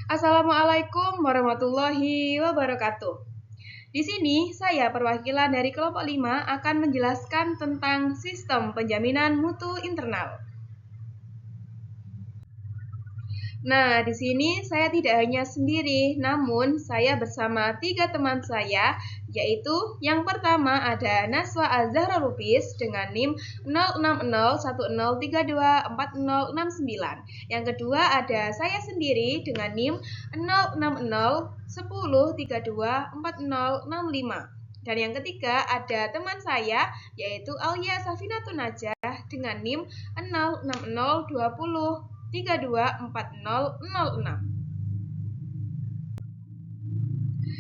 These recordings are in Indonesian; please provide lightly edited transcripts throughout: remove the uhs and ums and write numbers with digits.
Assalamualaikum warahmatullahi wabarakatuh. Di sini saya perwakilan dari kelompok 5 akan menjelaskan tentang sistem penjaminan mutu internal. Nah, di sini saya tidak hanya sendiri, namun saya bersama 3 teman saya, yaitu yang pertama ada Naswa Azhara Lubis dengan NIM 0601032409. Yang kedua ada saya sendiri dengan NIM 06010324065. Dan yang ketiga ada teman saya yaitu Alia Safinatun Najah dengan NIM 06020324006.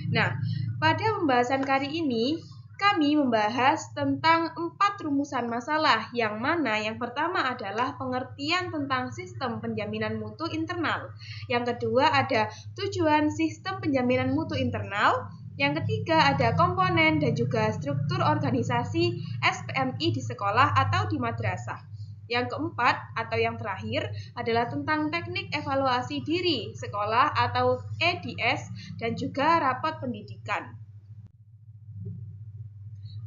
Nah, pada pembahasan kali ini kami membahas tentang 4 rumusan masalah, yang mana yang pertama adalah pengertian tentang sistem penjaminan mutu internal. Yang kedua ada tujuan sistem penjaminan mutu internal. Yang ketiga ada komponen dan juga struktur organisasi SPMI di sekolah atau di madrasah. Yang keempat atau yang terakhir adalah tentang teknik evaluasi diri sekolah atau EDS dan juga rapat pendidikan.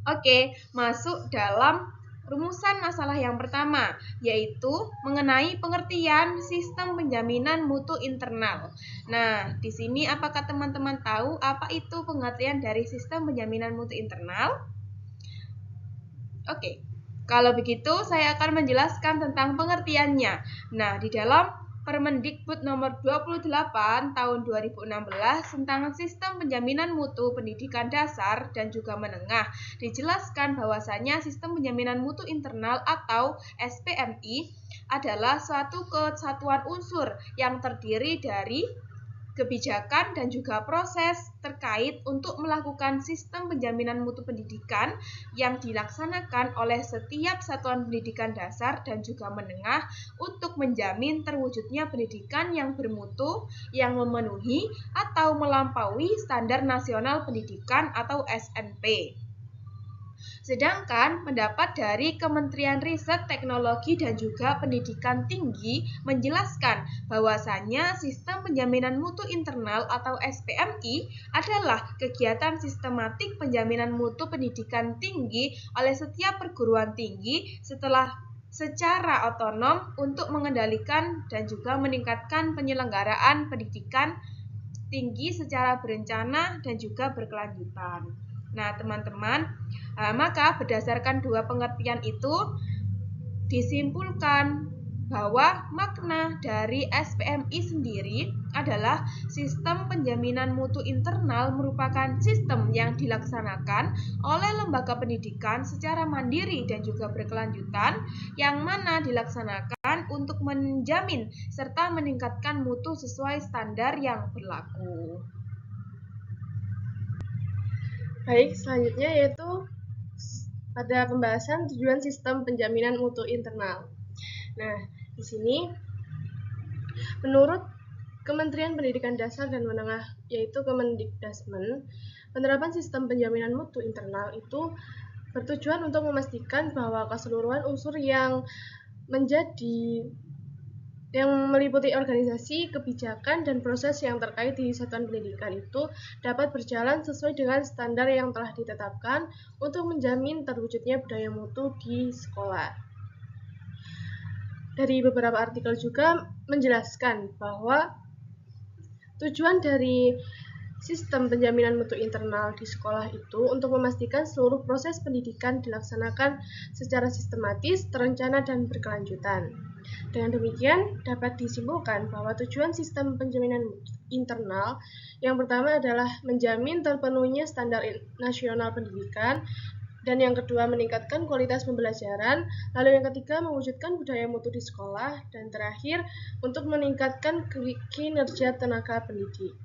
Oke, masuk dalam rumusan masalah yang pertama, yaitu mengenai pengertian sistem penjaminan mutu internal. Nah, di sini apakah teman-teman tahu apa itu pengertian dari sistem penjaminan mutu internal? Oke. Kalau begitu, saya akan menjelaskan tentang pengertiannya. Nah, di dalam Permendikbud nomor 28 tahun 2016 tentang sistem penjaminan mutu pendidikan dasar dan juga menengah, dijelaskan bahwasanya sistem penjaminan mutu internal atau SPMI adalah suatu kesatuan unsur yang terdiri dari kebijakan dan juga proses terkait untuk melakukan sistem penjaminan mutu pendidikan yang dilaksanakan oleh setiap satuan pendidikan dasar dan juga menengah untuk menjamin terwujudnya pendidikan yang bermutu, yang memenuhi atau melampaui standar nasional pendidikan atau SNP. Sedangkan pendapat dari Kementerian Riset, Teknologi dan juga Pendidikan Tinggi menjelaskan bahwasanya sistem penjaminan mutu internal atau SPMI adalah kegiatan sistematik penjaminan mutu pendidikan tinggi oleh setiap perguruan tinggi secara otonom untuk mengendalikan dan juga meningkatkan penyelenggaraan pendidikan tinggi secara berencana dan juga berkelanjutan. Nah, teman-teman, maka berdasarkan dua pengertian itu disimpulkan bahwa makna dari SPMI sendiri adalah sistem penjaminan mutu internal merupakan sistem yang dilaksanakan oleh lembaga pendidikan secara mandiri dan juga berkelanjutan, yang mana dilaksanakan untuk menjamin serta meningkatkan mutu sesuai standar yang berlaku. Baik, selanjutnya yaitu pada pembahasan tujuan sistem penjaminan mutu internal. Nah, di sini menurut Kementerian Pendidikan Dasar dan Menengah, yaitu Kemendikdasmen, penerapan sistem penjaminan mutu internal itu bertujuan untuk memastikan bahwa keseluruhan unsur yang meliputi organisasi, kebijakan, dan proses yang terkait di satuan pendidikan itu dapat berjalan sesuai dengan standar yang telah ditetapkan untuk menjamin terwujudnya budaya mutu di sekolah. Dari beberapa artikel juga menjelaskan bahwa tujuan dari sistem penjaminan mutu internal di sekolah itu untuk memastikan seluruh proses pendidikan dilaksanakan secara sistematis, terencana, dan berkelanjutan. Dengan demikian, dapat disimpulkan bahwa tujuan sistem penjaminan internal yang pertama adalah menjamin terpenuhinya standar nasional pendidikan, dan yang kedua meningkatkan kualitas pembelajaran, lalu yang ketiga mewujudkan budaya mutu di sekolah, dan terakhir untuk meningkatkan kinerja tenaga pendidik.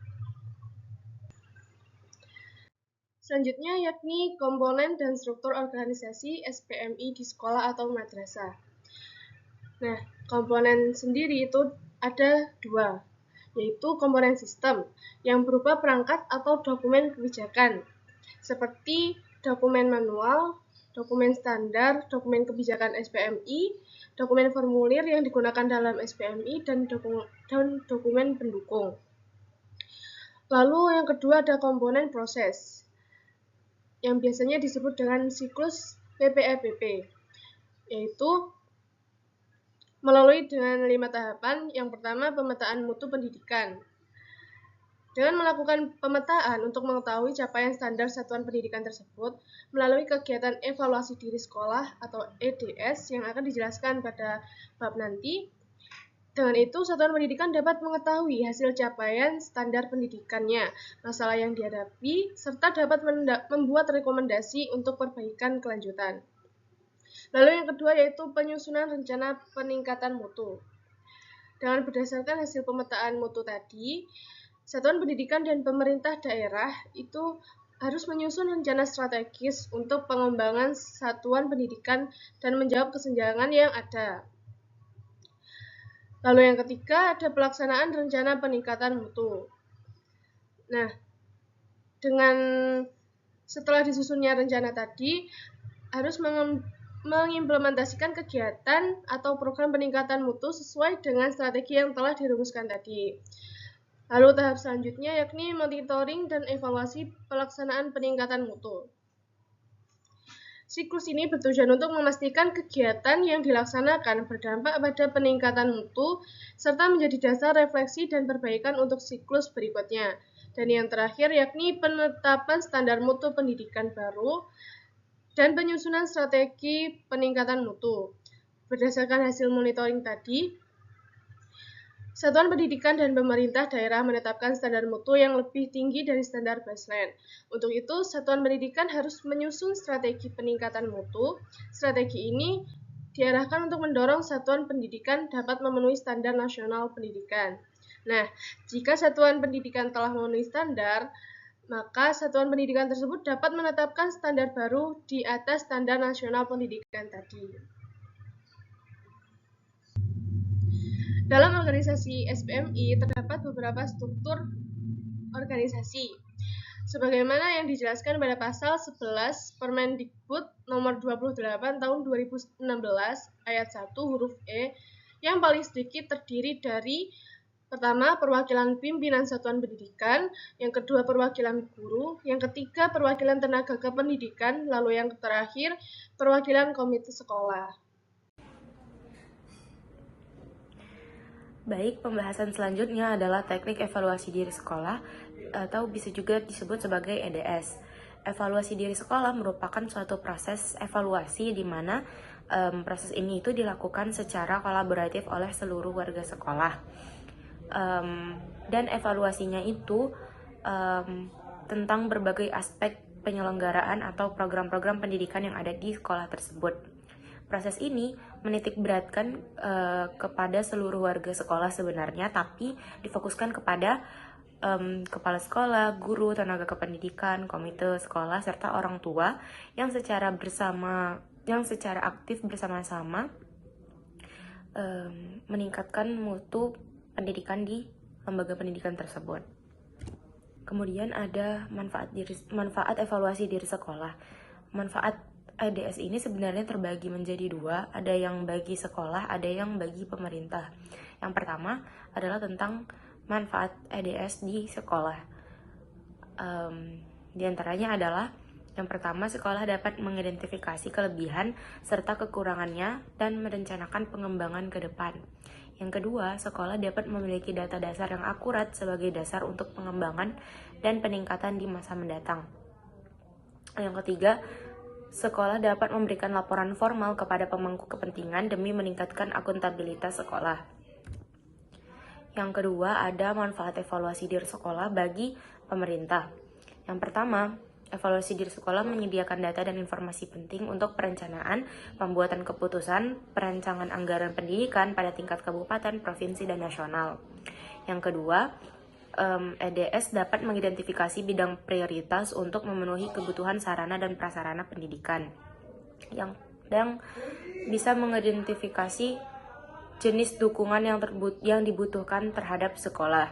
Selanjutnya yakni komponen dan struktur organisasi SPMI di sekolah atau madrasah. Nah, komponen sendiri itu ada dua, yaitu komponen sistem yang berupa perangkat atau dokumen kebijakan, seperti dokumen manual, dokumen standar, dokumen kebijakan SPMI, dokumen formulir yang digunakan dalam SPMI, dan dokumen pendukung. Lalu yang kedua ada komponen proses, yang biasanya disebut dengan siklus PPEPP, yaitu melalui dengan 5 tahapan. Yang pertama, pemetaan mutu pendidikan. Dengan melakukan pemetaan untuk mengetahui capaian standar satuan pendidikan tersebut melalui kegiatan evaluasi diri sekolah atau EDS yang akan dijelaskan pada bab nanti. Dengan itu, satuan pendidikan dapat mengetahui hasil capaian standar pendidikannya, masalah yang dihadapi, serta dapat membuat rekomendasi untuk perbaikan kelanjutan. Lalu yang kedua yaitu penyusunan rencana peningkatan mutu. Dengan berdasarkan hasil pemetaan mutu tadi, satuan pendidikan dan pemerintah daerah itu harus menyusun rencana strategis untuk pengembangan satuan pendidikan dan menjawab kesenjangan yang ada. Lalu yang ketiga ada pelaksanaan rencana peningkatan mutu. Nah, dengan setelah disusunnya rencana tadi, harus mengimplementasikan kegiatan atau program peningkatan mutu sesuai dengan strategi yang telah dirumuskan tadi. Lalu tahap selanjutnya yakni monitoring dan evaluasi pelaksanaan peningkatan mutu. Siklus ini bertujuan untuk memastikan kegiatan yang dilaksanakan berdampak pada peningkatan mutu, serta menjadi dasar refleksi dan perbaikan untuk siklus berikutnya. Dan yang terakhir yakni penetapan standar mutu pendidikan baru dan penyusunan strategi peningkatan mutu. Berdasarkan hasil monitoring tadi, satuan pendidikan dan pemerintah daerah menetapkan standar mutu yang lebih tinggi dari standar baseline. Untuk itu, satuan pendidikan harus menyusun strategi peningkatan mutu. Strategi ini diarahkan untuk mendorong satuan pendidikan dapat memenuhi standar nasional pendidikan. Nah, jika satuan pendidikan telah memenuhi standar, maka satuan pendidikan tersebut dapat menetapkan standar baru di atas standar nasional pendidikan tadi. Dalam organisasi SPMI terdapat beberapa struktur organisasi, sebagaimana yang dijelaskan pada pasal 11 Permendikbud nomor 28 tahun 2016 ayat 1 huruf E, yang paling sedikit terdiri dari pertama, perwakilan pimpinan satuan pendidikan, yang kedua perwakilan guru, yang ketiga perwakilan tenaga kependidikan, lalu yang terakhir perwakilan komite sekolah. Baik, pembahasan selanjutnya adalah teknik evaluasi diri sekolah atau bisa juga disebut sebagai EDS. Evaluasi diri sekolah merupakan suatu proses evaluasi di mana proses ini itu dilakukan secara kolaboratif oleh seluruh warga sekolah. Dan evaluasinya itu tentang berbagai aspek penyelenggaraan atau program-program pendidikan yang ada di sekolah tersebut. Proses ini menitik beratkan kepada seluruh warga sekolah sebenarnya, tapi difokuskan kepada kepala sekolah, guru, tenaga kependidikan, komite sekolah, serta orang tua yang secara aktif bersama-sama meningkatkan mutu pendidikan di lembaga pendidikan tersebut. Kemudian ada manfaat evaluasi diri sekolah. Manfaat EDS ini sebenarnya terbagi menjadi dua, ada yang bagi sekolah, ada yang bagi pemerintah. Yang pertama adalah tentang manfaat EDS di sekolah. Di antaranya adalah yang pertama, sekolah dapat mengidentifikasi kelebihan serta kekurangannya dan merencanakan pengembangan ke depan. Yang kedua, sekolah dapat memiliki data dasar yang akurat sebagai dasar untuk pengembangan dan peningkatan di masa mendatang. Yang ketiga, sekolah dapat memberikan laporan formal kepada pemangku kepentingan demi meningkatkan akuntabilitas sekolah. Yang kedua, ada manfaat evaluasi diri sekolah bagi pemerintah. Yang pertama, evaluasi diri sekolah menyediakan data dan informasi penting untuk perencanaan, pembuatan keputusan, perancangan anggaran pendidikan pada tingkat kabupaten, provinsi, dan nasional. Yang kedua, EDS dapat mengidentifikasi bidang prioritas untuk memenuhi kebutuhan sarana dan prasarana pendidikan, yang bisa mengidentifikasi jenis dukungan yang dibutuhkan terhadap sekolah.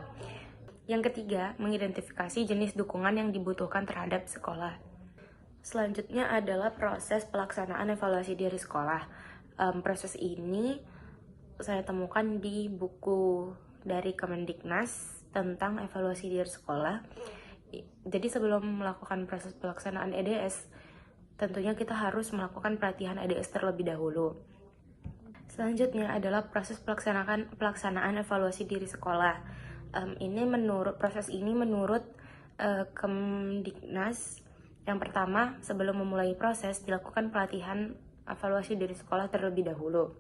Yang ketiga, mengidentifikasi jenis dukungan yang dibutuhkan terhadap sekolah. Selanjutnya adalah proses pelaksanaan evaluasi diri sekolah. Proses ini saya temukan di buku dari Kemendiknas tentang evaluasi diri sekolah. Jadi sebelum melakukan proses pelaksanaan EDS, tentunya kita harus melakukan pelatihan EDS terlebih dahulu. Selanjutnya adalah proses pelaksanaan evaluasi diri sekolah. Proses ini menurut Kemdiknas, yang pertama, sebelum memulai proses, dilakukan pelatihan evaluasi diri sekolah terlebih dahulu.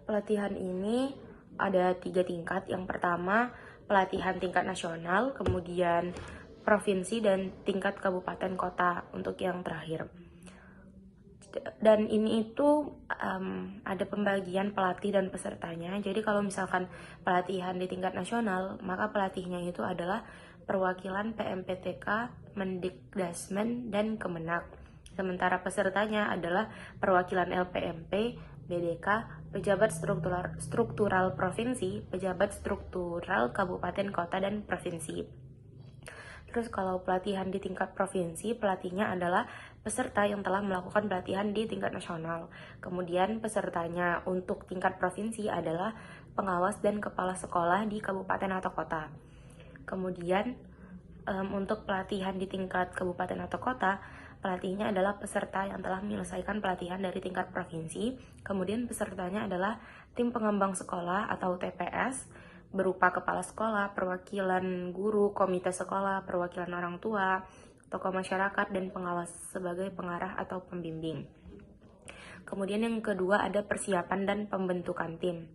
Pelatihan ini ada 3 tingkat. Yang pertama, pelatihan tingkat nasional, kemudian provinsi, dan tingkat kabupaten kota untuk yang terakhir. Dan ini itu ada pembagian pelatih dan pesertanya. Jadi kalau misalkan pelatihan di tingkat nasional, maka pelatihnya itu adalah perwakilan PMPTK, Mendikdasmen, dan Kemenak. Sementara pesertanya adalah perwakilan LPMP, BDK, pejabat struktural provinsi, pejabat struktural kabupaten kota dan provinsi. Terus kalau pelatihan di tingkat provinsi, pelatihnya adalah peserta yang telah melakukan pelatihan di tingkat nasional. Kemudian pesertanya untuk tingkat provinsi adalah pengawas dan kepala sekolah di kabupaten atau kota. Kemudian untuk pelatihan di tingkat kabupaten atau kota, pelatihnya adalah peserta yang telah menyelesaikan pelatihan dari tingkat provinsi. Kemudian pesertanya adalah tim pengembang sekolah atau TPS, berupa kepala sekolah, perwakilan guru, komite sekolah, perwakilan orang tua, tokoh masyarakat, dan pengawas sebagai pengarah atau pembimbing. Kemudian yang kedua ada persiapan dan pembentukan tim.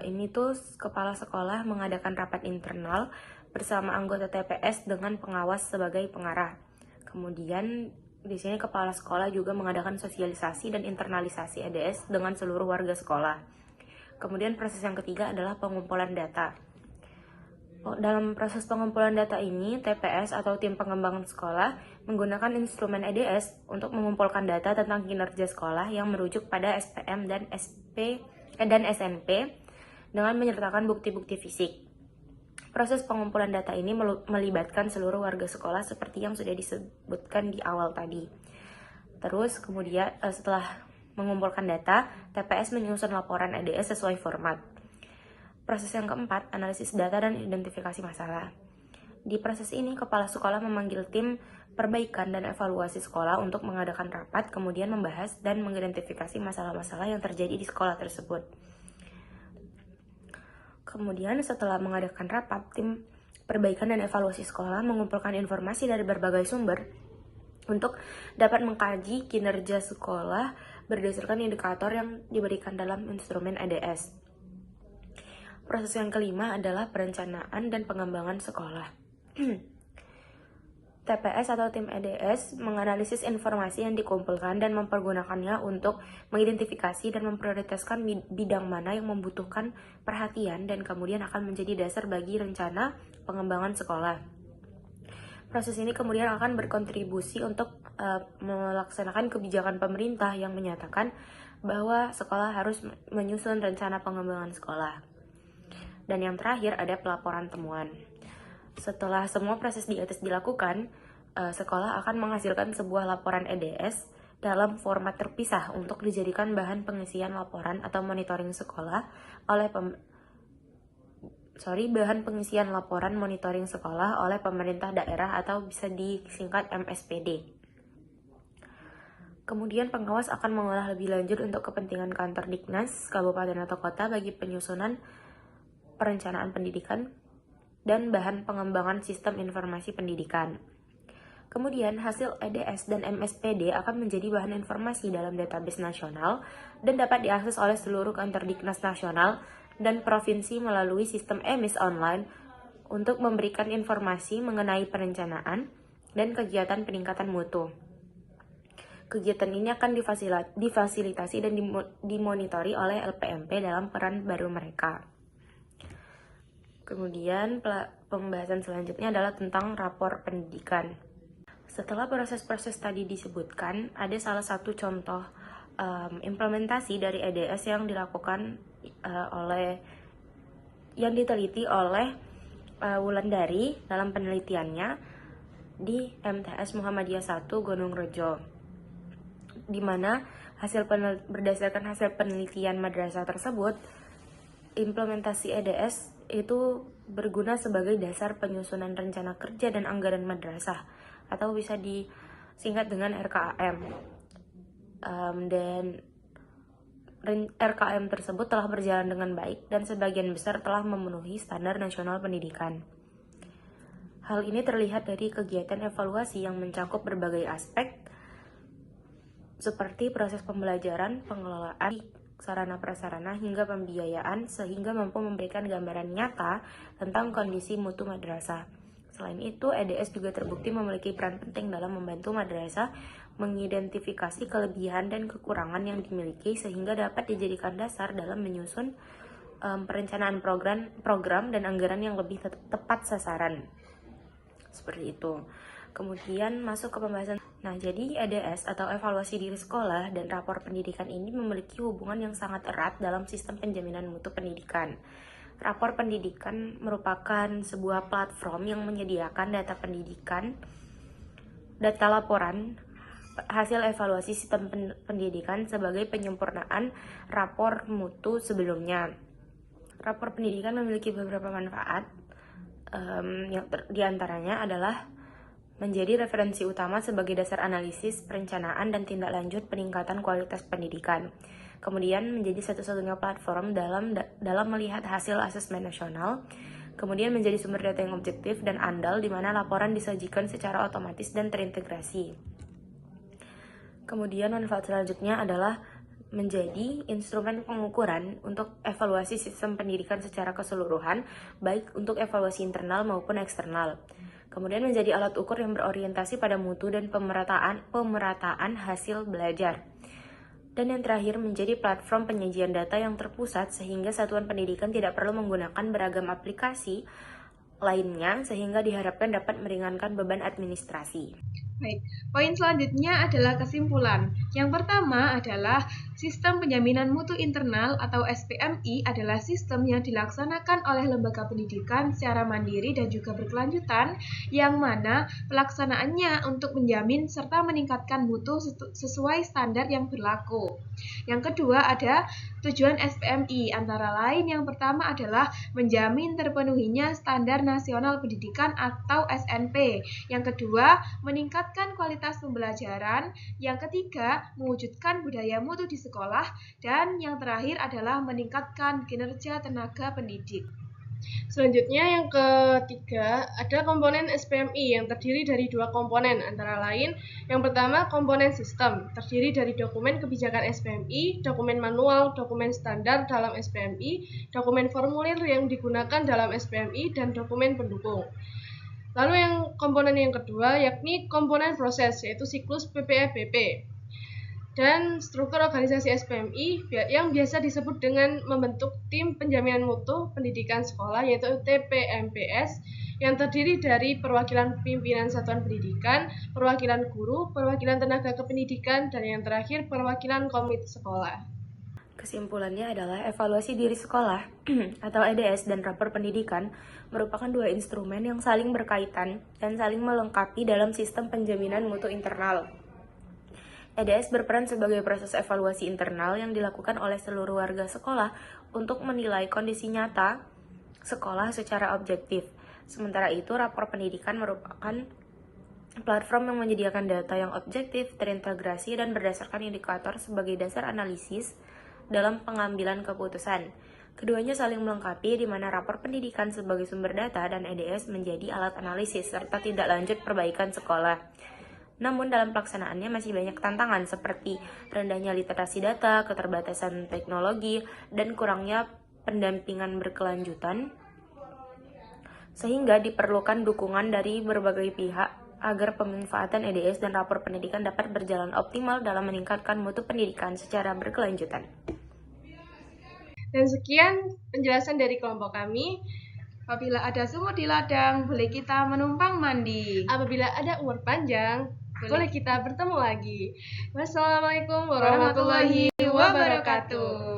Ini tuh kepala sekolah mengadakan rapat internal bersama anggota TPS dengan pengawas sebagai pengarah. Kemudian di sini kepala sekolah juga mengadakan sosialisasi dan internalisasi EDS dengan seluruh warga sekolah. Kemudian proses yang ketiga adalah pengumpulan data. Dalam proses pengumpulan data ini, TPS atau tim pengembangan sekolah menggunakan instrumen EDS untuk mengumpulkan data tentang kinerja sekolah yang merujuk pada SPM dan SNP dengan menyertakan bukti-bukti fisik. Proses pengumpulan data ini melibatkan seluruh warga sekolah seperti yang sudah disebutkan di awal tadi. Terus kemudian setelah mengumpulkan data, TPS menyusun laporan EDS sesuai format. Proses yang keempat, analisis data dan identifikasi masalah. Di proses ini, kepala sekolah memanggil tim perbaikan dan evaluasi sekolah untuk mengadakan rapat, kemudian membahas dan mengidentifikasi masalah-masalah yang terjadi di sekolah tersebut. Kemudian setelah mengadakan rapat, tim perbaikan dan evaluasi sekolah mengumpulkan informasi dari berbagai sumber untuk dapat mengkaji kinerja sekolah berdasarkan indikator yang diberikan dalam instrumen EDS. Proses yang kelima adalah perencanaan dan pengembangan sekolah. TPS atau tim EDS menganalisis informasi yang dikumpulkan dan mempergunakannya untuk mengidentifikasi dan memprioritaskan bidang mana yang membutuhkan perhatian dan kemudian akan menjadi dasar bagi rencana pengembangan sekolah. Proses ini kemudian akan berkontribusi untuk melaksanakan kebijakan pemerintah yang menyatakan bahwa sekolah harus menyusun rencana pengembangan sekolah. Dan yang terakhir ada pelaporan temuan. Setelah semua proses di atas dilakukan, sekolah akan menghasilkan sebuah laporan EDS dalam format terpisah untuk dijadikan bahan pengisian laporan atau monitoring sekolah oleh pemerintah daerah atau bisa disingkat MSPD. Kemudian pengawas akan mengolah lebih lanjut untuk kepentingan kantor Diknas, kabupaten atau kota bagi penyusunan perencanaan pendidikan dan bahan pengembangan sistem informasi pendidikan. Kemudian hasil EDS dan MSPD akan menjadi bahan informasi dalam database nasional dan dapat diakses oleh seluruh kantor Diknas nasional dan provinsi melalui sistem EMIS online untuk memberikan informasi mengenai perencanaan dan kegiatan peningkatan mutu. Kegiatan ini akan difasilitasi dan dimonitori oleh LPMP dalam peran baru mereka. Kemudian pembahasan selanjutnya adalah tentang rapor pendidikan. Setelah proses-proses tadi disebutkan, ada salah satu contoh implementasi dari EDS yang dilakukan yang diteliti oleh Wulandari dalam penelitiannya di MTS Muhammadiyah 1 Gunung Rejo, di mana berdasarkan hasil penelitian madrasah tersebut, implementasi EDS itu berguna sebagai dasar penyusunan rencana kerja dan anggaran madrasah, atau bisa disingkat dengan RKAM. Dan RKAM tersebut telah berjalan dengan baik dan sebagian besar telah memenuhi standar nasional pendidikan. Hal ini terlihat dari kegiatan evaluasi yang mencakup berbagai aspek seperti proses pembelajaran, pengelolaan, sarana-prasarana, hingga pembiayaan, sehingga mampu memberikan gambaran nyata tentang kondisi mutu madrasah. Selain itu, EDS juga terbukti memiliki peran penting dalam membantu madrasah mengidentifikasi kelebihan dan kekurangan yang dimiliki sehingga dapat dijadikan dasar dalam menyusun perencanaan program dan anggaran yang lebih tepat sasaran. Seperti itu. Kemudian masuk ke pembahasan. Nah, jadi EDS atau evaluasi diri sekolah dan rapor pendidikan ini memiliki hubungan yang sangat erat dalam sistem penjaminan mutu pendidikan. Rapor pendidikan merupakan sebuah platform yang menyediakan data pendidikan, data laporan, hasil evaluasi sistem pendidikan sebagai penyempurnaan rapor mutu sebelumnya. Rapor pendidikan memiliki beberapa manfaat, yang diantaranya adalah menjadi referensi utama sebagai dasar analisis, perencanaan, dan tindak lanjut peningkatan kualitas pendidikan. Kemudian menjadi satu-satunya platform dalam melihat hasil asesmen nasional. Kemudian menjadi sumber data yang objektif dan andal di mana laporan disajikan secara otomatis dan terintegrasi. Kemudian manfaat selanjutnya adalah menjadi instrumen pengukuran untuk evaluasi sistem pendidikan secara keseluruhan, baik untuk evaluasi internal maupun eksternal. Kemudian menjadi alat ukur yang berorientasi pada mutu dan pemerataan hasil belajar. Dan yang terakhir menjadi platform penyajian data yang terpusat sehingga satuan pendidikan tidak perlu menggunakan beragam aplikasi lainnya sehingga diharapkan dapat meringankan beban administrasi. Baik, poin selanjutnya adalah kesimpulan. Yang pertama adalah sistem penjaminan mutu internal atau SPMI adalah sistem yang dilaksanakan oleh lembaga pendidikan secara mandiri dan juga berkelanjutan, yang mana pelaksanaannya untuk menjamin serta meningkatkan mutu sesuai standar yang berlaku. Yang kedua ada tujuan SPMI, antara lain yang pertama adalah menjamin terpenuhinya standar nasional pendidikan atau SNP. Yang kedua, meningkatkan kualitas pembelajaran. Yang ketiga, mewujudkan budaya mutu di sekolah. Dan yang terakhir adalah meningkatkan kinerja tenaga pendidik. Selanjutnya yang ketiga, ada komponen SPMI yang terdiri dari dua komponen, antara lain yang pertama komponen sistem, terdiri dari dokumen kebijakan SPMI, dokumen manual, dokumen standar dalam SPMI, dokumen formulir yang digunakan dalam SPMI, dan dokumen pendukung. Lalu yang komponen yang kedua yakni komponen proses, yaitu siklus PPE-BP. Dan struktur organisasi SPMI yang biasa disebut dengan membentuk tim penjaminan mutu pendidikan sekolah, yaitu TPMPS, yang terdiri dari perwakilan pimpinan satuan pendidikan, perwakilan guru, perwakilan tenaga kependidikan, dan yang terakhir perwakilan komite sekolah. Kesimpulannya adalah evaluasi diri sekolah atau EDS dan rapor pendidikan merupakan dua instrumen yang saling berkaitan dan saling melengkapi dalam sistem penjaminan mutu internal. EDS berperan sebagai proses evaluasi internal yang dilakukan oleh seluruh warga sekolah untuk menilai kondisi nyata sekolah secara objektif. Sementara itu, rapor pendidikan merupakan platform yang menyediakan data yang objektif, terintegrasi, dan berdasarkan indikator sebagai dasar analisis dalam pengambilan keputusan. Keduanya saling melengkapi di mana rapor pendidikan sebagai sumber data dan EDS menjadi alat analisis serta tindak lanjut perbaikan sekolah. Namun dalam pelaksanaannya masih banyak tantangan seperti rendahnya literasi data, keterbatasan teknologi, dan kurangnya pendampingan berkelanjutan, sehingga diperlukan dukungan dari berbagai pihak agar pemanfaatan EDS dan rapor pendidikan dapat berjalan optimal dalam meningkatkan mutu pendidikan secara berkelanjutan. Dan sekian penjelasan dari kelompok kami. Apabila ada sumur di ladang, boleh kita menumpang mandi. Apabila ada umur panjang, boleh kita bertemu lagi. Wassalamualaikum warahmatullahi wabarakatuh.